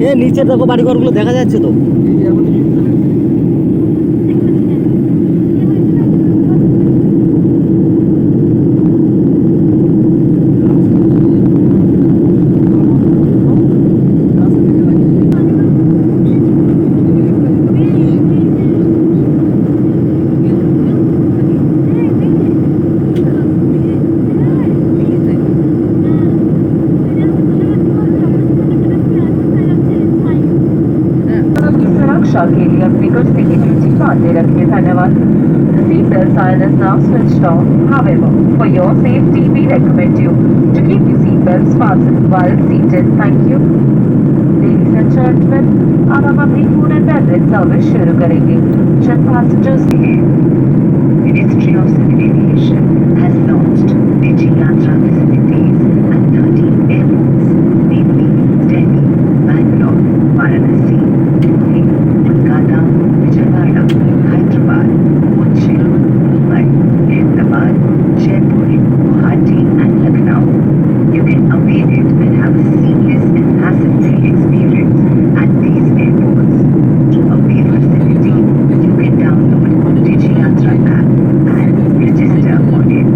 এ নিচে দেখো বাড়িঘরগুলো দেখা যাচ্ছে তো। सुरक्षा के लिए अपनी कुर्सी की ड्यूटी बांधे रखिए धन्यवाद The seat belt sign is now switched on. However, for your safety, we recommend you to keep your seat belts fastened while seated. Thank you. Ladies and gentlemen, अब हम अपनी food and beverage service शुरू करेंगे. Just passengers Ministry of Civil Aviation has launched Digi Yatra facilities at 13 airports, namely Delhi, Bangalore, Varanasi, Delhi, Kolkata, Vijayawada, Hyderabad, Kochi, Mumbai, Ahmedabad, Jaipur, Guwahati and Lucknow. You can avail it and have a seamless and hassle-free experience at these airports. To avail facility, you can download Digi Yatra app and register on it.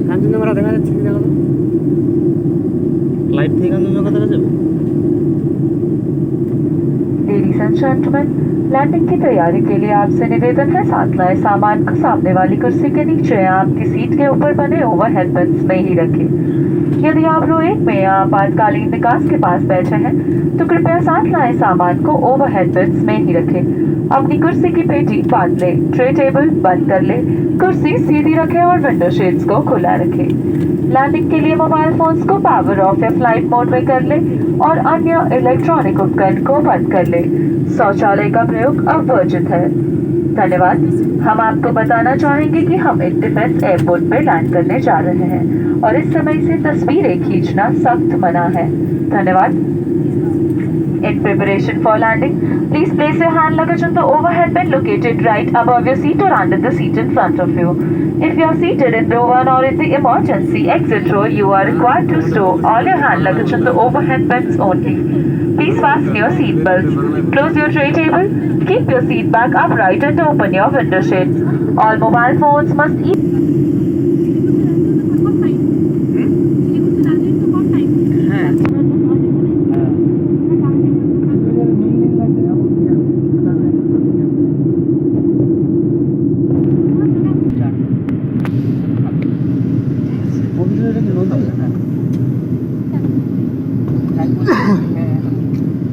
Kanchenjunga দেখা যাচ্ছে কি দেখো তো, light থেকে কাঞ্চনজঙ্ঘা দেখা যাবে। Ladies and gentlemen, landing की तैयारी के लिए आपसे निवेदन है साथ लाए सामान को सामने वाली कुर्सी के नीचे या आपकी सीट के ऊपर बने ओवरहेड बिन्स में ही रखें। यदि आप रो एक में या आपातकालीन निकास के पास बैठे हैं तो कृपया साथ लाए सामान को ओवरहेड बिन्स में ही रखें। अपनी कुर्सी की पेटी बांध लें, ट्रे टेबल बंद कर लें, कुर्सी सीधी रखें और विंडो शेड्स को खुला रखें। लैंडिंग के लिए मोबाइल फोन्स को पावर ऑफ या फ्लाइट मोड में कर लें और अन्य इलेक्ट्रॉनिक उपकरण को बंद कर लें। शौचालय का प्रयोग अब वर्जित है। धन्यवाद। हम आपको बताना चाहेंगे कि हम इंडिफेंस एयरपोर्ट पर लैंड करने जा रहे हैं और इस समय से तस्वीरें खींचना सख्त मना है। धन्यवाद। in preparation for landing, please place your hand luggage on the overhead bin located right above your seat or under the seat in front of you. If you are seated in row 1 or in the emergency exit row, you are required to store all your hand luggage on the overhead bins only. Please fasten your seat belts. Close your tray table. Keep your seat back upright and open your window shades. All mobile phones must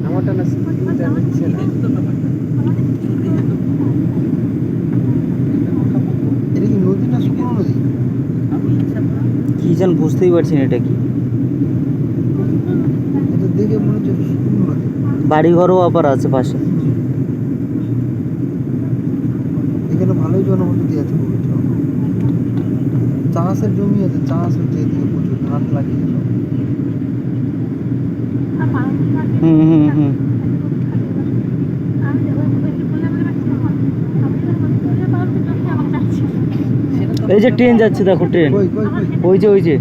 আমারটা না নিচ্ছে না এটা কি নদী না শুকনো নদী কি যেন বুঝতেই পারছি না এটা কি। এটা দেখে মনে হচ্ছে শুকনো নদী। বাড়ি ঘরও আবার আছে পাশে। এখানে ভালোই জনবসতি আছে পবিত্র। চাষের জমি আছে, চাষ হচ্ছে এদিকে প্রচুর ধান লাগিয়ে সব। হুম হুম হুম। এই যে ট্রেন যাচ্ছে, দেখো ট্রেন, কই কই কই ওই যে ওই যে।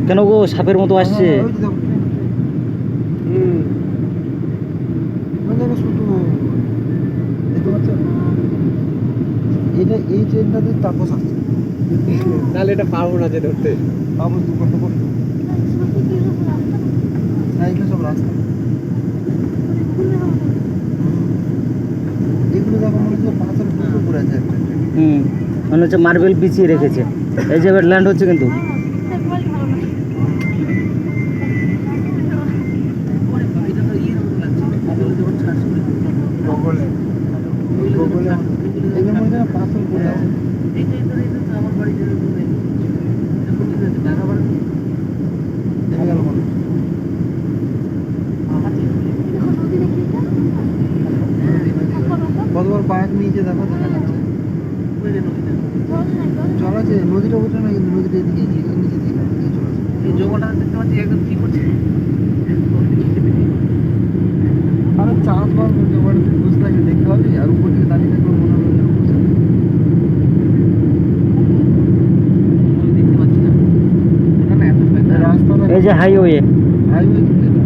কেন গো সাপের মতো আসছে? হ্যাঁ, ওই যে দেখো ট্রেন। ওই দেখো শুধু দেখতে পাচ্ছ? এটা এই ট্রেনটাতে তাপস আসছে। তাহলে এটা পাবো না যে ধরতে। তাপস দুর্গন্ধ করছে। হ্যাঁ, এগুলো সব রাস্তা। এগুলো দেখো মনে হচ্ছে পাথর টুকরো পড়ে আছে একটা ট্রেন। হুম, মনে হচ্ছে মার্বেল বিছিয়ে রেখেছে। এই যে এবার ল্যান্ড হচ্ছে কিন্তু। বগলে বগলে এগুলো মনে হয় পাথর পড়ে আছে। নেমে গেল মনে হচ্ছে। কতবার বাইক নিয়েছে দেখো, দেখা যাচ্ছে জল আছে। নদীটা ওঠে না কিন্তু নদীটা এদিকে এগিয়ে নিচে দিকে চলে আসে। এই জঙ্গলটা দেখতে পাচ্ছি একদম কি করছে। আরে চাষবাস করছে, ওখানে তুই বসে থাকলে দেখতে পাবি, আর উপর থেকে দাঁড়িয়ে থাকলে মনে হবে যেন বসে আছে। আমি দেখতে পাচ্ছি না। এখানে এত এই রাস্তাটা এই যে হাইওয়ে। হাইওয়ে কিন্তু এটা।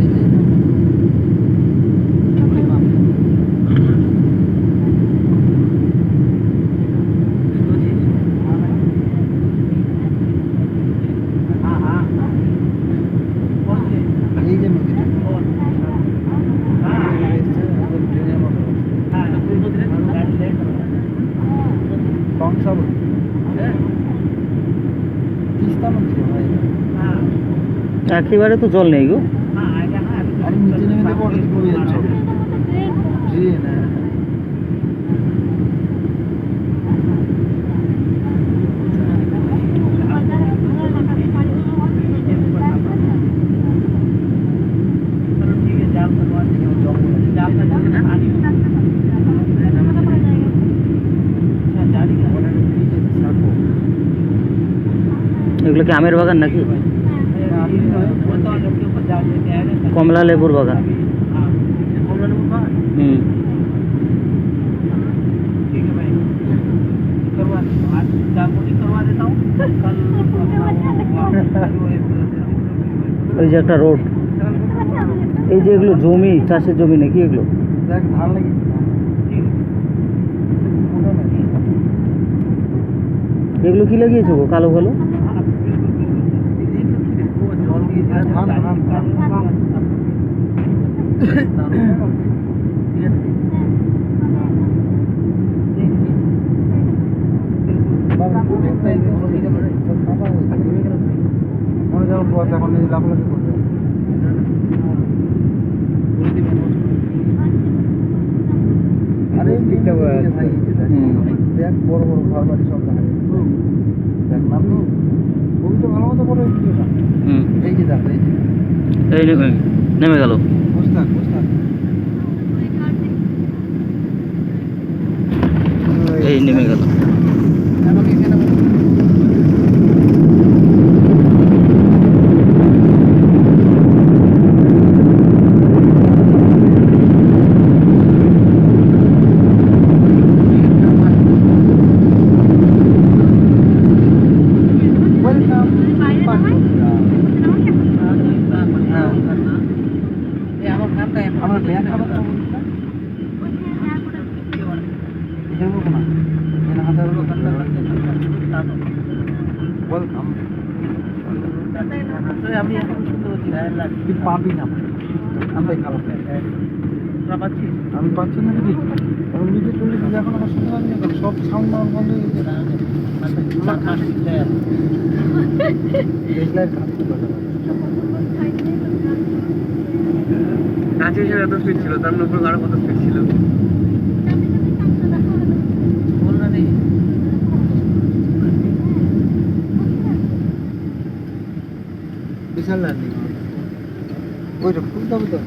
এই যে এটা। এই যে নদীটা একদম ট্রেনের মতো কংসাবতী তিস্তা নদী রে ভাই। একেবারে তো জল নেই গো। আরে নিচে নেমে দেখো, ওটা দিকে হয়ে যাচ্ছে ট্রেন। এগুলো কি আমের বাগান নাকি? কমলা লেবুর বাগান। হুম। ওই যে একটা রোড, এই যে এগুলো জমি, চাষের জমি নাকি এগুলো? দেখ ধান লাগিয়েছে। এগুলো কি লাগিয়েছো গো কালো কালো? ধান ধান ধান মনে যেমন পথ এখন লাফালাফি করবে। আরে দিকটা ভাই দেখ বড় বড় ঘর বাড়ি সব দেখা যাচ্ছে। দেখ নামনি ওই তো ভালো মতো বড় ভিডিওটা। হুম, এই যে দেখ, এই যে এই নেমে গেল। বসে থাক বসে থাক। এই নেমে গেল। আমাকে এখানে ব্যাগ খাবার তো বলিস না এখানে বলবো না এখানে হাতে বল আমি এখন শুনতে পাচ্ছি না তুই পাবি না আমি খারাপ পাচ্ছি আমি পাচ্ছি না দিদি এখন নিজে চলে গেছি এখন আমার শুনতে পাচ্ছি না সব সাউন্ড মাউন্ড বন্ধ হয়ে গেছে দেখলে কাছে হিসেবে এত স্পিড ছিল তার উপর আরো কত স্পিড ছিল বল না নেই বিশাল লার্নিং ওই রকম খুলতে হবে তো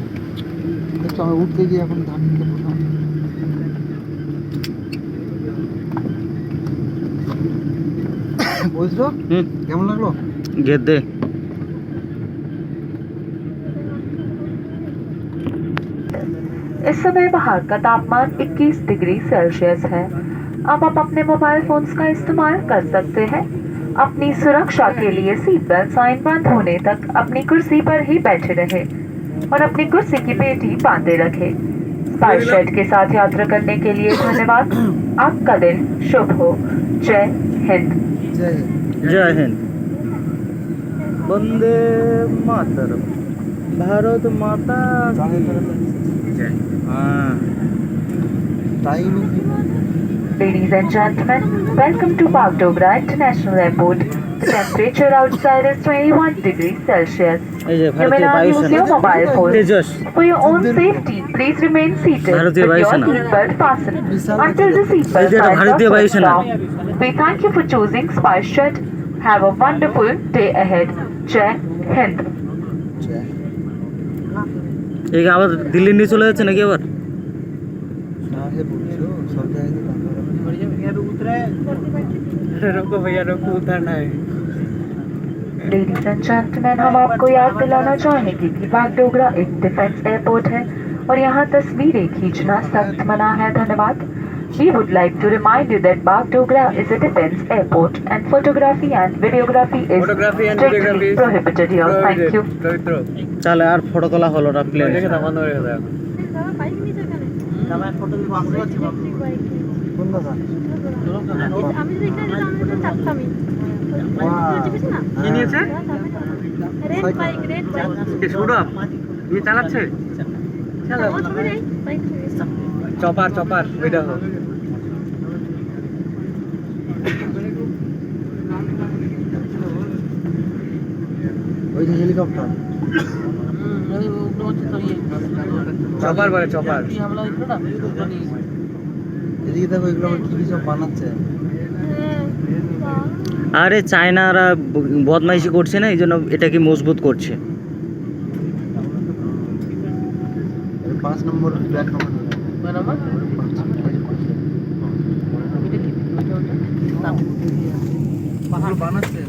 দেখছো আমি উঠতে গিয়ে এখন ধান নিতে বললাম বুঝলো কেমন লাগলো গেদে इस समय बाहर का तापमान 21 डिग्री सेल्सियस है। अब आप अपने मोबाइल फोन्स का इस्तेमाल कर सकते हैं। अपनी सुरक्षा के लिए सीट बेल्ट साइन बंद होने तक अपनी कुर्सी पर ही बैठे रहे और अपनी कुर्सी की पेटी बांधे रखे। स्पाइस जेट के साथ यात्रा करने के लिए धन्यवाद। आपका दिन शुभ हो। जय हिंद। जय हिंद জয় হিন্দ বন্দে মাতরম ভারত মাতা হ্যাঁ time Ladies and gentlemen, welcome to Bagdogra International Airport. The temperature outside is 21 degrees Celsius. এই যে You may ভারতীয় now use বায়ুসেনা your mobile phone. Tejas For your own safety, please remain seated Bharatiya with your Vayu Sena. seatbelt fastened until the seatbelt Bharatiya signs are Bharatiya Vayu switched Sena. off. We thank you for choosing SpiceJet. Have a wonderful day ahead. Jai Hind. এই আবার দিল্লি নিয়ে চলে যাচ্ছে নাকি আবার साहे पूछो सब जाएंगे रुको भैया रुको उतरना है Ladies and gentlemen, हम आपको याद दिलाना चाहेंगे कि बागडोगरा एक डिफेंस एयरपोर्ट है और यहाँ तस्वीरें खींचना सख्त मना है। धन्यवाद। We would like to remind you that Bagdogra is a defense airport and photography and videography is Photography and strictly videography is prohibited here. Thank you. পবিত্র তাহলে আর ফটো তোলা হলো না প্লেন দেখে না বন্ধ হয়ে গেছে এখন कौन दादा আমি যদি এখানে যেতাম আমি তো চাপতামই কি নিয়েছে রেড বাইক কি শুরু কি চালাচ্ছে ও ছবি নেই বাইক চপার চপার ওইটা হোক ওই যে হেলিকপ্টার চপার বলে চপার এদিকে দেখো এগুলো আবার কি কি সব বানাচ্ছে আরে চায়নারা বদমাইশি করছে না এই জন্য এটাকে মজবুত করছে 5 নম্বর ব্যাগ নম্বর বানাচ্ছে